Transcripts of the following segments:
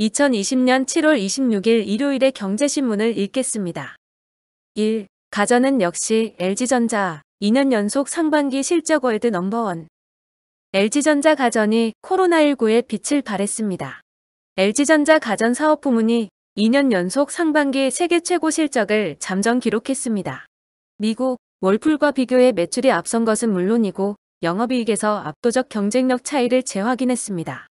2020년 7월 26일 일요일의 경제신문을 읽겠습니다. 1. 가전은 역시 LG전자 2년 연속 상반기 실적 월드 넘버원. LG전자 가전이 코로나19에 빛을 발했습니다. LG전자 가전 사업 부문이 2년 연속 상반기 세계 최고 실적을 잠정 기록했습니다. 미국 월풀과 비교해 매출이 앞선 것은 물론이고 영업이익에서 압도적 경쟁력 차이를 재확인했습니다.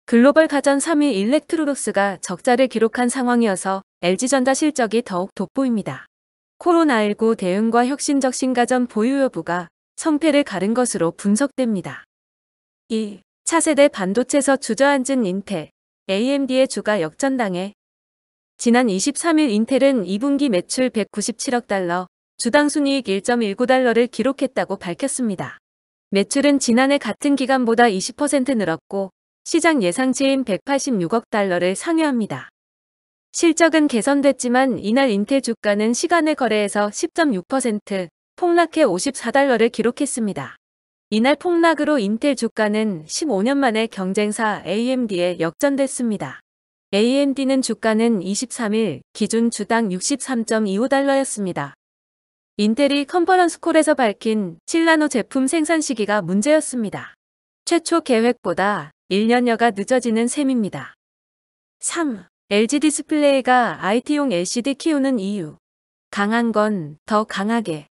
글로벌 가전 3위 일렉트로닉스가 적자를 기록한 상황이어서 LG전자 실적이 더욱 돋보입니다. 코로나19 대응과 혁신적 신가전 보유 여부가 성패를 가른 것으로 분석됩니다. 2. 차세대 반도체에서 주저앉은 인텔, AMD의 주가 역전당해. 지난 23일 인텔은 2분기 매출 197억 달러, 주당 순이익 1.19달러를 기록했다고 밝혔습니다. 매출은 지난해 같은 기간보다 20% 늘었고 시장 예상치인 186억 달러를 상회합니다. 실적은 개선됐지만 이날 인텔 주가는 시간의 거래에서 10.6% 폭락해 54달러를 기록했습니다. 이날 폭락으로 인텔 주가는 15년 만에 경쟁사 AMD에 역전됐습니다. AMD는 주가는 23일 기준 주당 63.25달러였습니다. 인텔이 컨퍼런스콜에서 밝힌 7나노 제품 생산 시기가 문제였습니다. 최초 계획보다 1년여가 늦어지는 셈입니다. 3. LG 디스플레이가 IT용 LCD 키우는 이유. 강한 건 더 강하게.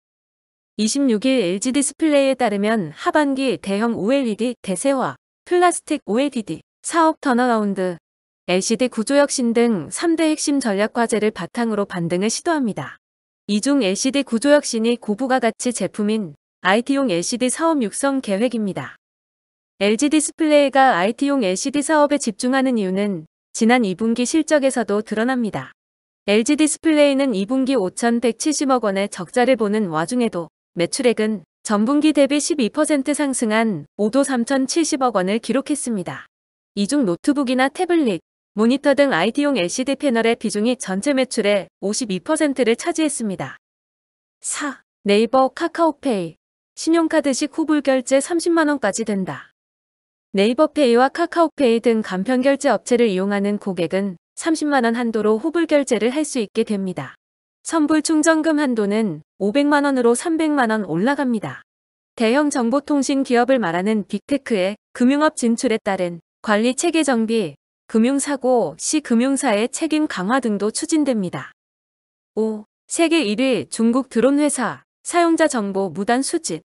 26일 LG 디스플레이에 따르면 하반기 대형 OLED 대세화, 플라스틱 OLED, 사업 턴어라운드, LCD 구조혁신 등 3대 핵심 전략 과제를 바탕으로 반등을 시도합니다. 이 중 LCD 구조혁신이 고부가 가치 제품인 IT용 LCD 사업 육성 계획입니다. LG 디스플레이가 IT용 LCD 사업에 집중하는 이유는 지난 2분기 실적에서도 드러납니다. LG 디스플레이는 2분기 5,170억 원의 적자를 보는 와중에도 매출액은 전분기 대비 12% 상승한 5조 3,070억 원을 기록했습니다. 이 중 노트북이나 태블릿, 모니터 등 IT용 LCD 패널의 비중이 전체 매출의 52%를 차지했습니다. 4. 네이버 카카오페이. 신용카드식 후불 결제 30만 원까지 된다. 네이버페이와 카카오페이 등 간편결제 업체를 이용하는 고객은 30만 원 한도로 후불 결제를 할 수 있게 됩니다. 선불 충전금 한도는 500만 원으로 300만 원 올라갑니다. 대형 정보통신 기업을 말하는 빅테크의 금융업 진출에 따른 관리 체계 정비, 금융사고 시 금융사의 책임 강화 등도 추진됩니다. 5. 세계 1위 중국 드론 회사, 사용자 정보 무단 수집.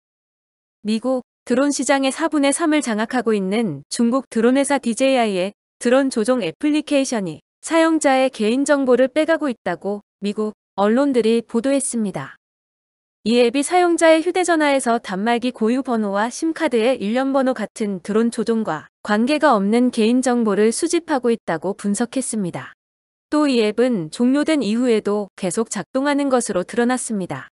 미국 드론 시장의 4분의 3을 장악하고 있는 중국 드론 회사 DJI의 드론 조종 애플리케이션이 사용자의 개인정보를 빼가고 있다고 미국 언론들이 보도했습니다. 이 앱이 사용자의 휴대전화에서 단말기 고유 번호와 심카드의 일련 번호 같은 드론 조종과 관계가 없는 개인정보를 수집하고 있다고 분석했습니다. 또 이 앱은 종료된 이후에도 계속 작동하는 것으로 드러났습니다.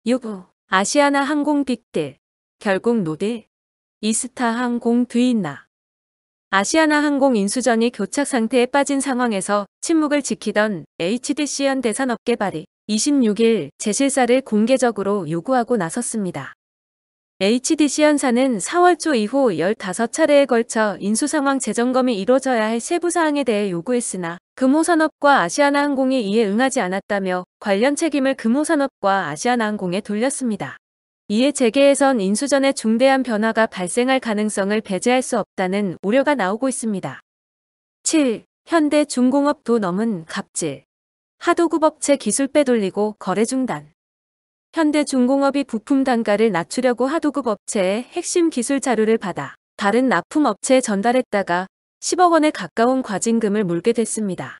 6. 아시아나 항공 빅딜. 결국 노딜. 이스타 항공 뒤있나. 아시아나 항공 인수전이 교착 상태에 빠진 상황에서 침묵을 지키던 HDC 현대산업개발이 26일 재실사를 공개적으로 요구하고 나섰습니다. HDC 현사는 4월 초 이후 15차례에 걸쳐 인수 상황 재점검이 이뤄져야 할 세부 사항에 대해 요구했으나 금호산업과 아시아나항공이 이에 응하지 않았다며 관련 책임을 금호산업과 아시아나항공에 돌렸습니다. 이에 재계에선 인수전에 중대한 변화가 발생할 가능성을 배제할 수 없다는 우려가 나오고 있습니다. 7. 현대중공업 도 넘은 갑질. 하도급 업체 기술 빼돌리고 거래 중단. 현대중공업이 부품 단가를 낮추려고 하도급 업체의 핵심 기술 자료를 받아 다른 납품 업체에 전달했다가 10억 원에 가까운 과징금을 물게 됐습니다.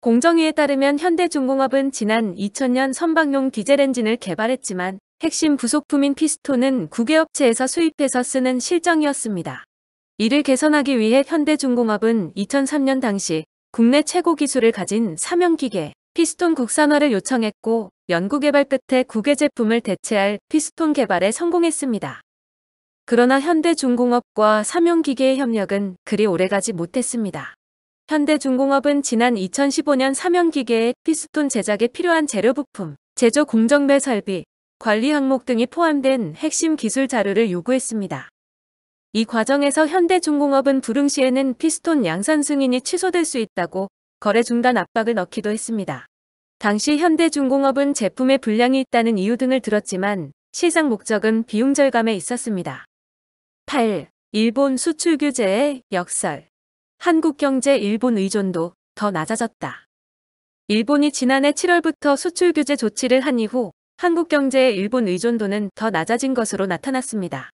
공정위에 따르면 현대중공업은 지난 2000년 선박용 디젤 엔진을 개발했지만 핵심 부속품인 피스톤은 국외 업체에서 수입해서 쓰는 실정이었습니다. 이를 개선하기 위해 현대중공업은 2003년 당시 국내 최고 기술을 가진 삼형기계 피스톤 국산화를 요청했고 연구개발 끝에 국외 제품을 대체할 피스톤 개발에 성공했습니다. 그러나 현대중공업과 삼형기계의 협력은 그리 오래가지 못했습니다. 현대중공업은 지난 2015년 삼형기계의 피스톤 제작에 필요한 재료 부품, 제조 공정배 설비, 관리 항목 등이 포함된 핵심 기술 자료를 요구했습니다. 이 과정에서 현대중공업은 불응시에는 피스톤 양산 승인이 취소될 수 있다고 거래 중단 압박을 넣기도 했습니다. 당시 현대중공업은 제품에 불량이 있다는 이유 등을 들었지만 실상 목적은 비용 절감에 있었습니다. 8. 일본 수출 규제의 역설. 한국 경제 일본 의존도 더 낮아졌다. 일본이 지난해 7월부터 수출 규제 조치를 한 이후 한국 경제의 일본 의존도는 더 낮아진 것으로 나타났습니다.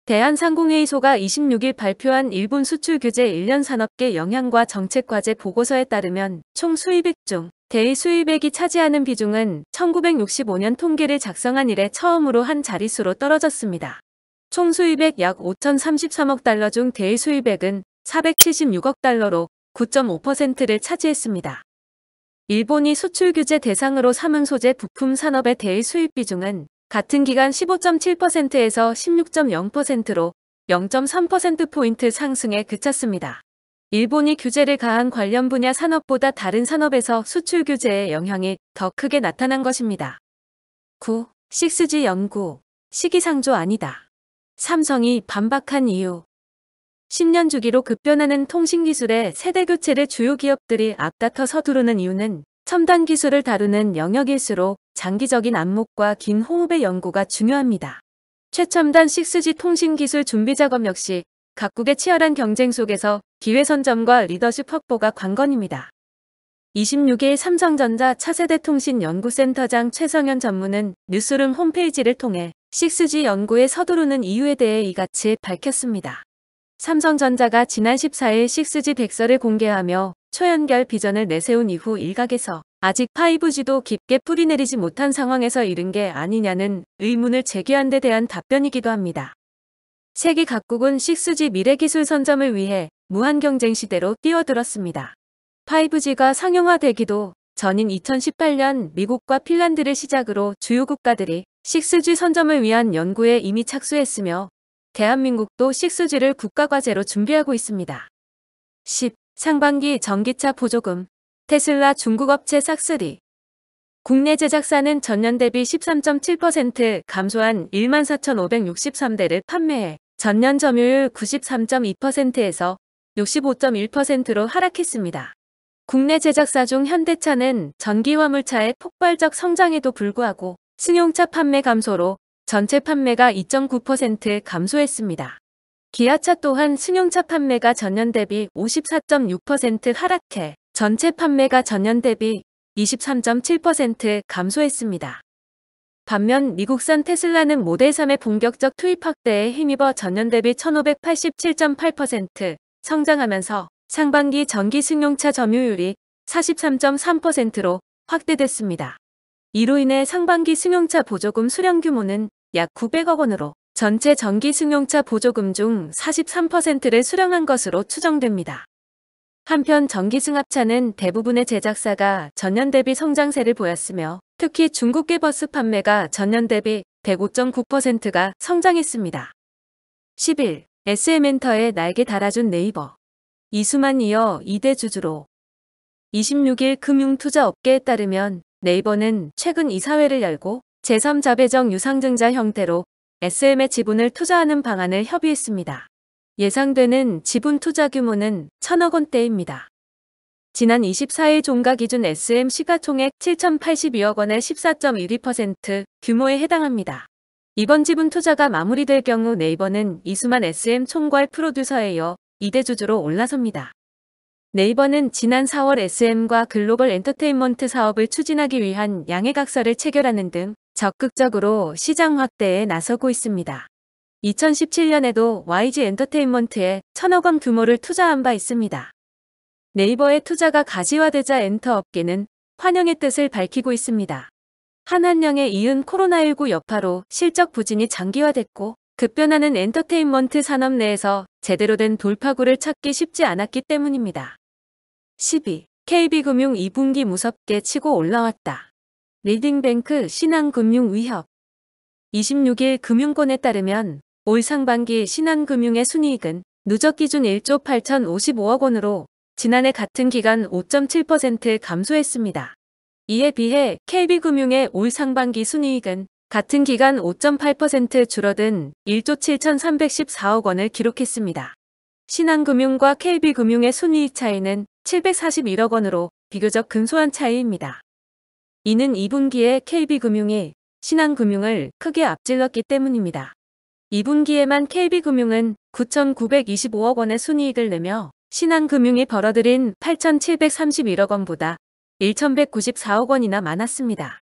대한상공회의소가 26일 발표한 일본 수출 규제 1년 산업계 영향과 정책과제 보고서에 따르면 총 수입액 중 대일 수입액이 차지하는 비중은 1965년 통계를 작성한 이래 처음으로 한 자릿수로 떨어졌습니다. 총 수입액 약 5,033억 달러 중 대일 수입액은 476억 달러로 9.5%를 차지했습니다. 일본이 수출 규제 대상으로 삼은 소재 부품 산업의 대일 수입 비중은 같은 기간 15.7%에서 16.0%로 0.3%포인트 상승에 그쳤습니다. 일본이 규제를 가한 관련 분야 산업보다 다른 산업에서 수출 규제의 영향이 더 크게 나타난 것입니다. 9. 6G 연구. 시기상조 아니다. 삼성이 반박한 이유. 10년 주기로 급변하는 통신기술의 세대교체를 주요 기업들이 앞다퉈 서두르는 이유는 첨단 기술을 다루는 영역일수록 장기적인 안목과 긴 호흡의 연구가 중요합니다. 최첨단 6G 통신기술 준비 작업 역시 각국의 치열한 경쟁 속에서 기회 선점과 리더십 확보가 관건입니다. 26일 삼성전자 차세대 통신연구센터장 최성현 전무는 뉴스룸 홈페이지를 통해 6G 연구에 서두르는 이유에 대해 이같이 밝혔습니다. 삼성전자가 지난 14일 6G 백서를 공개하며 초연결 비전을 내세운 이후 일각에서 아직 5G도 깊게 뿌리내리지 못한 상황에서 이른 게 아니냐는 의문을 제기한 데 대한 답변이기도 합니다. 세계 각국은 6G 미래기술 선점을 위해 무한경쟁 시대로 뛰어들었습니다. 5G가 상용화되기도 전인 2018년 미국과 핀란드를 시작으로 주요 국가들이 6G 선점을 위한 연구에 이미 착수했으며 대한민국도 6G를 국가과제로 준비하고 있습니다. 10. 상반기 전기차 보조금. 테슬라 중국 업체 싹쓸이. 국내 제작사는 전년 대비 13.7% 감소한 14,563대를 판매해 전년 점유율 93.2%에서 65.1%로 하락했습니다. 국내 제작사 중 현대차는 전기 화물차의 폭발적 성장에도 불구하고 승용차 판매 감소로 전체 판매가 2.9% 감소했습니다. 기아차 또한 승용차 판매가 전년 대비 54.6% 하락해 전체 판매가 전년 대비 23.7% 감소했습니다. 반면 미국산 테슬라는 모델 3의 본격적 투입 확대에 힘입어 전년 대비 1587.8% 성장하면서 상반기 전기 승용차 점유율이 43.3%로 확대됐습니다. 이로 인해 상반기 승용차 보조금 수령 규모는 약 900억 원으로 전체 전기 승용차 보조금 중 43%를 수령한 것으로 추정됩니다. 한편 전기 승합차는 대부분의 제작사가 전년 대비 성장세를 보였으며 특히 중국계 버스 판매가 전년 대비 105.9%가 성장했습니다. 11. SM엔터에 날개 달아준 네이버. 이수만 이어 2대 주주로. 26일 금융투자업계에 따르면 네이버는 최근 이사회를 열고 제3자배정 유상증자 형태로 SM의 지분을 투자하는 방안을 협의했습니다. 예상되는 지분 투자 규모는 1,000억 원대입니다. 지난 24일 종가 기준 SM 시가총액 7,082억 원의 14.12% 규모에 해당합니다. 이번 지분 투자가 마무리될 경우 네이버는 이수만 SM 총괄 프로듀서에 이어 2대 주주로 올라섭니다. 네이버는 지난 4월 SM과 글로벌 엔터테인먼트 사업을 추진하기 위한 양해각서를 체결하는 등 적극적으로 시장 확대에 나서고 있습니다. 2017년에도 YG 엔터테인먼트에 1,000억 원 규모를 투자한 바 있습니다. 네이버의 투자가 가지화되자 엔터 업계는 환영의 뜻을 밝히고 있습니다. 한한령에 이은 코로나19 여파로 실적 부진이 장기화됐고 급변하는 엔터테인먼트 산업 내에서 제대로 된 돌파구를 찾기 쉽지 않았기 때문입니다. 12. KB금융 2분기 무섭게 치고 올라왔다. 리딩뱅크 신한금융 위협. 26일 금융권에 따르면 올 상반기 신한금융의 순이익은 누적 기준 1조 8,055억 원으로 지난해 같은 기간 5.7% 감소했습니다. 이에 비해 KB금융의 올 상반기 순이익은 같은 기간 5.8% 줄어든 1조 7,314억 원을 기록했습니다. 신한금융과 KB금융의 순이익 차이는 741억 원으로 비교적 근소한 차이입니다. 이는 2분기에 KB금융이 신한금융을 크게 앞질렀기 때문입니다. 2분기에만 KB금융은 9,925억 원의 순이익을 내며 신한금융이 벌어들인 8,731억 원보다 1,194억 원이나 많았습니다.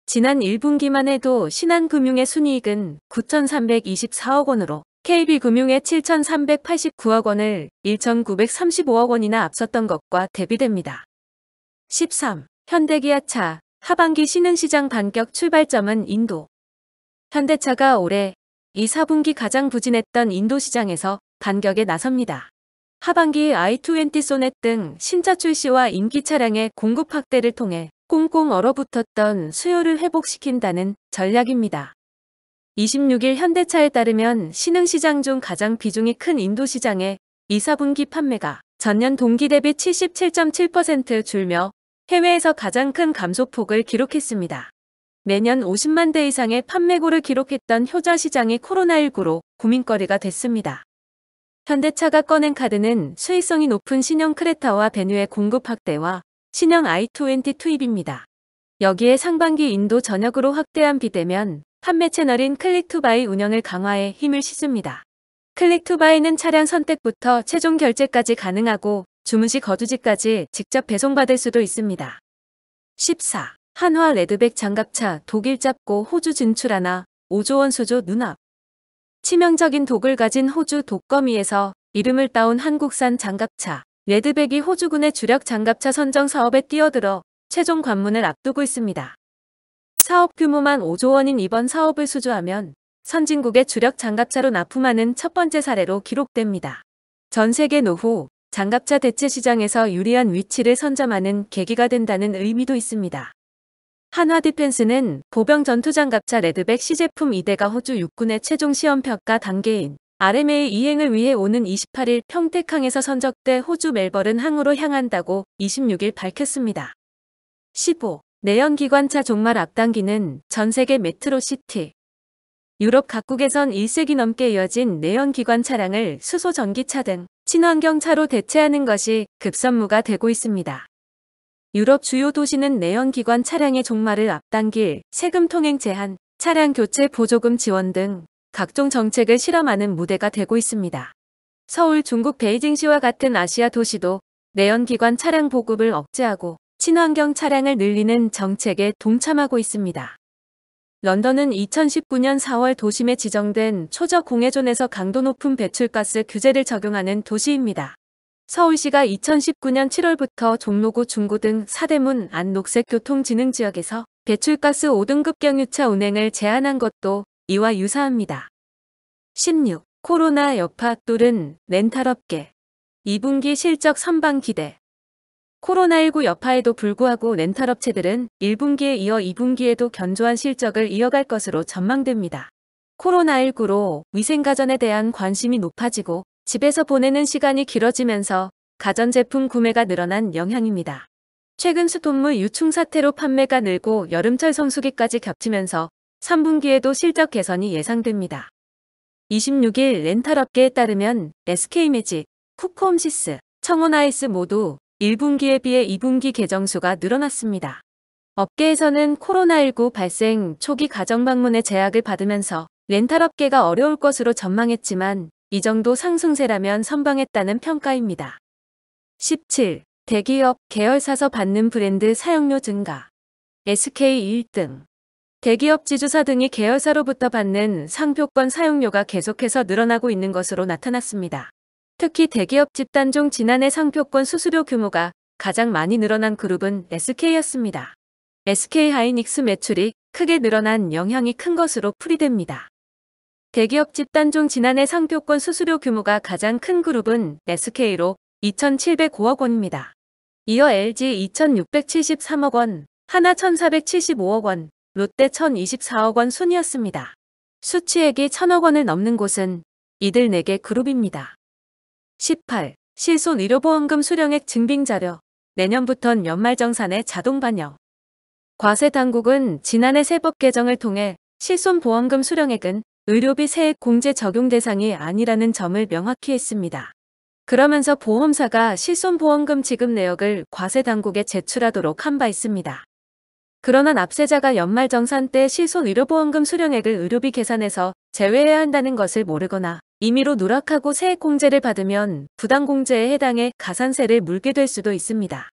지난 1분기만 해도 신한금융의 순이익은 9,324억 원으로 KB금융의 7,389억 원을 1,935억 원이나 앞섰던 것과 대비됩니다. 13. 현대기아차 하반기 신흥시장 반격 출발점은 인도. 현대차가 올해 2, 4분기 가장 부진했던 인도 시장에서 반격에 나섭니다. 하반기 i20 소넷 등 신차 출시와 인기 차량의 공급 확대를 통해 꽁꽁 얼어붙었던 수요를 회복시킨다는 전략입니다. 26일 현대차에 따르면 신흥시장 중 가장 비중이 큰 인도 시장의 2, 4분기 판매가 전년 동기 대비 77.7% 줄며 해외에서 가장 큰 감소폭을 기록했습니다. 매년 50만 대 이상의 판매고를 기록했던 효자 시장이 코로나19로 고민거리가 됐습니다. 현대차가 꺼낸 카드는 수익성이 높은 신형 크레타와 베뉴의 공급 확대와 신형 i20 투입입니다. 여기에 상반기 인도 전역으로 확대한 비대면 판매 채널인 클릭투바이 운영을 강화해 힘을 싣습니다. 클릭투바이는 차량 선택부터 최종 결제까지 가능하고 주문 시 거주지까지 직접 배송받을 수도 있습니다. 14. 한화 레드백 장갑차 독일 잡고 호주 진출하나 5조 원 수조 눈앞. 치명적인 독을 가진 호주 독거미에서 이름을 따온 한국산 장갑차 레드백이 호주군의 주력 장갑차 선정 사업에 뛰어들어 최종 관문을 앞두고 있습니다. 사업 규모만 5조 원인 이번 사업을 수주하면 선진국의 주력 장갑차로 납품하는 첫 번째 사례로 기록됩니다. 전 세계 노후 장갑차 대체 시장에서 유리한 위치를 선점하는 계기가 된다는 의미도 있습니다. 한화디펜스는 보병 전투장갑차 레드백 시제품 2대가 호주 육군의 최종 시험평가 단계인 RMA 이행을 위해 오는 28일 평택항에서 선적돼 호주 멜버른 항으로 향한다고 26일 밝혔습니다. 15. 내연기관차 종말 앞당기는 전세계 메트로시티. 유럽 각국에선 1세기 넘게 이어진 내연기관 차량을 수소 전기차 등 친환경차로 대체하는 것이 급선무가 되고 있습니다. 유럽 주요 도시는 내연기관 차량의 종말을 앞당길 세금 통행 제한, 차량 교체 보조금 지원 등 각종 정책을 실험하는 무대가 되고 있습니다. 서울, 중국 베이징시와 같은 아시아 도시도 내연기관 차량 보급을 억제하고 친환경 차량을 늘리는 정책에 동참하고 있습니다. 런던은 2019년 4월 도심에 지정된 초저 공해존에서 강도 높은 배출가스 규제를 적용하는 도시입니다. 서울시가 2019년 7월부터 종로구 중구 등 사대문 안 녹색교통진흥지역에서 배출가스 5등급 경유차 운행을 제한한 것도 이와 유사합니다. 16. 코로나 여파 뚫은 렌탈업계. 2분기 실적 선방 기대. 코로나19 여파에도 불구하고 렌탈업체들은 1분기에 이어 2분기에도 견조한 실적을 이어갈 것으로 전망됩니다. 코로나19로 위생가전에 대한 관심이 높아지고 집에서 보내는 시간이 길어지면서 가전제품 구매가 늘어난 영향입니다. 최근 수돗물 유충 사태로 판매가 늘고 여름철 성수기까지 겹치면서 3분기에도 실적 개선이 예상됩니다. 26일 렌탈업계에 따르면 SK매직, 쿠크홈시스, 청원아이스 모두 1분기에 비해 2분기 계정수가 늘어났습니다. 업계에서는 코로나19 발생 초기 가정방문의 제약을 받으면서 렌탈업계가 어려울 것으로 전망했지만 이 정도 상승세라면 선방했다는 평가입니다. 17. 대기업 계열사서 받는 브랜드 사용료 증가. SK 1등. 대기업 지주사 등이 계열사로부터 받는 상표권 사용료가 계속해서 늘어나고 있는 것으로 나타났습니다. 특히 대기업 집단 중 지난해 상표권 수수료 규모가 가장 많이 늘어난 그룹은 SK였습니다. SK하이닉스 매출이 크게 늘어난 영향이 큰 것으로 풀이됩니다. 대기업 집단 중 지난해 상표권 수수료 규모가 가장 큰 그룹은 SK로 2,705억 원입니다. 이어 LG 2,673억 원, 하나 1,475억 원, 롯데 1,024억 원 순이었습니다. 수취액이 1,000억 원을 넘는 곳은 이들 4개 그룹입니다. 18. 실손 의료보험금 수령액 증빙자료. 내년부턴 연말정산에 자동 반영. 과세당국은 지난해 세법 개정을 통해 실손보험금 수령액은 의료비 세액 공제 적용 대상이 아니라는 점을 명확히 했습니다. 그러면서 보험사가 실손보험금 지급 내역을 과세당국에 제출하도록 한 바 있습니다. 그러나 납세자가 연말정산 때 실손의료보험금 수령액을 의료비 계산에서 제외해야 한다는 것을 모르거나 임의로 누락하고 세액 공제를 받으면 부당공제에 해당해 가산세를 물게 될 수도 있습니다.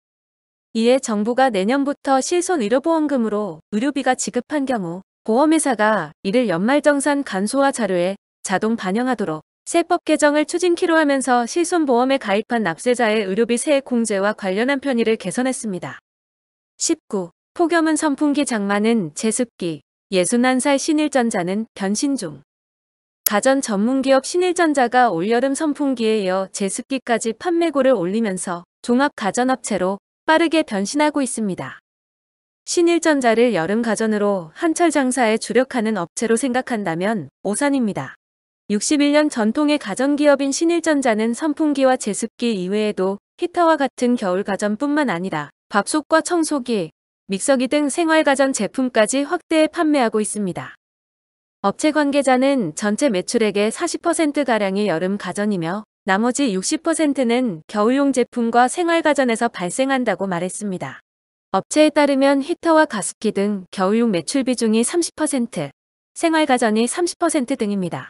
이에 정부가 내년부터 실손의료보험금으로 의료비가 지급한 경우 보험회사가 이를 연말정산 간소화 자료에 자동 반영하도록 세법 개정을 추진키로 하면서 실손보험에 가입한 납세자의 의료비 세액 공제와 관련한 편의를 개선했습니다. 19. 폭염은 선풍기 장마는 제습기, 61살 신일전자는 변신 중. 가전 전문기업 신일전자가 올여름 선풍기에 이어 제습기까지 판매고를 올리면서 종합 가전업체로 빠르게 변신하고 있습니다. 신일전자를 여름 가전으로 한철 장사에 주력하는 업체로 생각한다면 오산입니다. 61년 전통의 가전기업인 신일전자는 선풍기와 제습기 이외에도 히터와 같은 겨울 가전뿐만 아니라 밥솥과 청소기, 믹서기 등 생활가전 제품까지 확대해 판매하고 있습니다. 업체 관계자는 전체 매출액의 40%가량이 여름 가전이며 나머지 60%는 겨울용 제품과 생활가전에서 발생한다고 말했습니다. 업체에 따르면 히터와 가습기 등 겨울용 매출 비중이 30%, 생활가전이 30% 등입니다.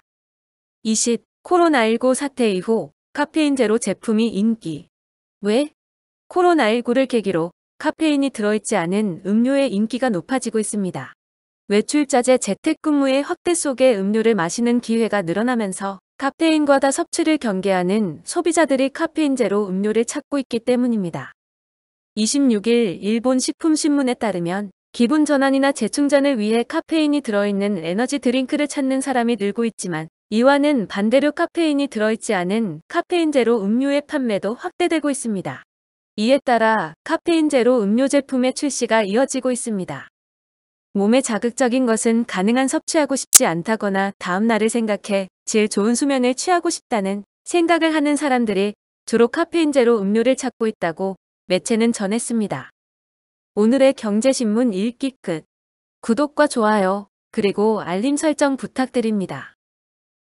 20. 코로나19 사태 이후 카페인 제로 제품이 인기. 왜? 코로나19를 계기로 카페인이 들어있지 않은 음료의 인기가 높아지고 있습니다. 외출자재 재택근무의 확대 속에 음료를 마시는 기회가 늘어나면서 카페인 과다 섭취를 경계하는 소비자들이 카페인 제로 음료를 찾고 있기 때문입니다. 26일 일본 식품신문에 따르면 기분 전환이나 재충전을 위해 카페인이 들어있는 에너지 드링크를 찾는 사람이 늘고 있지만 이와는 반대로 카페인이 들어있지 않은 카페인 제로 음료의 판매도 확대되고 있습니다. 이에 따라 카페인 제로 음료 제품의 출시가 이어지고 있습니다. 몸에 자극적인 것은 가능한 섭취하고 싶지 않다거나 다음 날을 생각해 질 좋은 수면을 취하고 싶다는 생각을 하는 사람들이 주로 카페인 제로 음료를 찾고 있다고 매체는 전했습니다. 오늘의 경제신문 읽기 끝. 구독과 좋아요, 그리고 알림 설정 부탁드립니다.